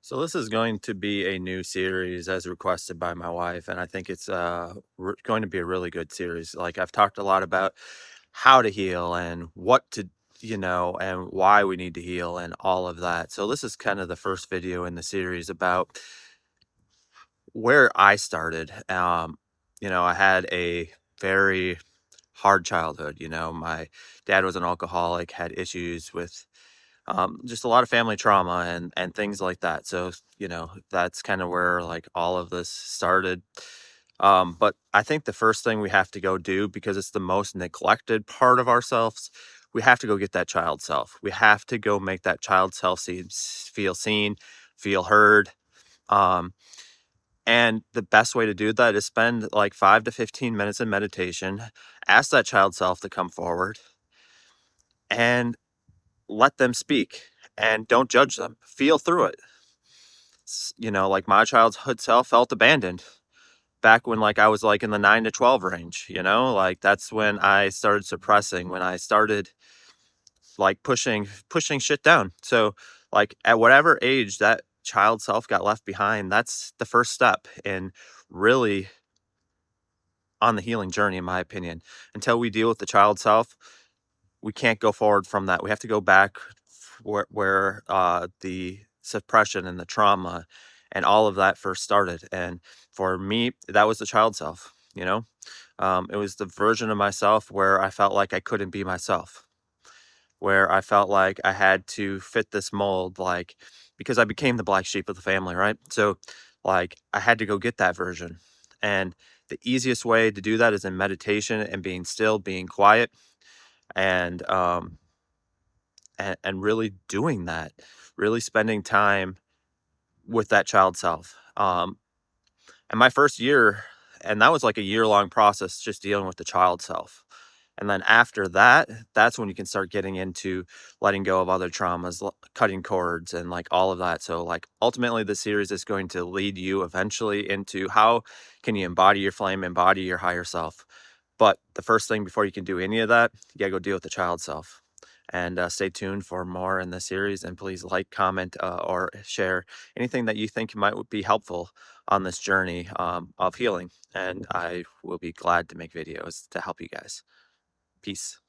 So this is going to be a new series as requested by my wife, and I think it's going to be a really good series. Like I've talked a lot about how to heal and what to, and why we need to heal and all of that. So this is kind of the first video in the series about where I started. I had a very hard childhood. My dad was an alcoholic, had issues with just a lot of family trauma and things like that. So, that's kind of where like all of this started. But I think the first thing we have to go do, because it's the most neglected part of ourselves, we have to go get that child self. We have to go make that child self feel seen, feel heard. Um, and the best way to do that is spend like 5 to 15 minutes in meditation, ask that child self to come forward and let them speak and don't judge them. Feel through it. Like my childhood self felt abandoned back when like I was like in the 9 to 12 range, like that's when I started suppressing, when I started like pushing shit down. So like at whatever age that child self got left behind, that's the first step in really on the healing journey in my opinion. Until we deal with the child self, we can't go forward from that. We have to go back where the suppression and the trauma and all of that first started. And for me, that was the child self. It was the version of myself where I felt like I couldn't be myself, where I felt like I had to fit this mold, like because I became the black sheep of the family, right? So, like, I had to go get that version. And the easiest way to do that is in meditation and being still, being quiet, and and really doing that, really spending time with that child self. And my first year, and that was like a year-long process just dealing with the child self. And then after that, that's when you can start getting into letting go of other traumas, cutting cords, and like all of that. So, like, ultimately, the series is going to lead you eventually into how can you embody your flame, embody your higher self. But the first thing before you can do any of that, you gotta go deal with the child self. And stay tuned for more in the series. And please like, comment, or share anything that you think might be helpful on this journey of healing. And I will be glad to make videos to help you guys. Peace.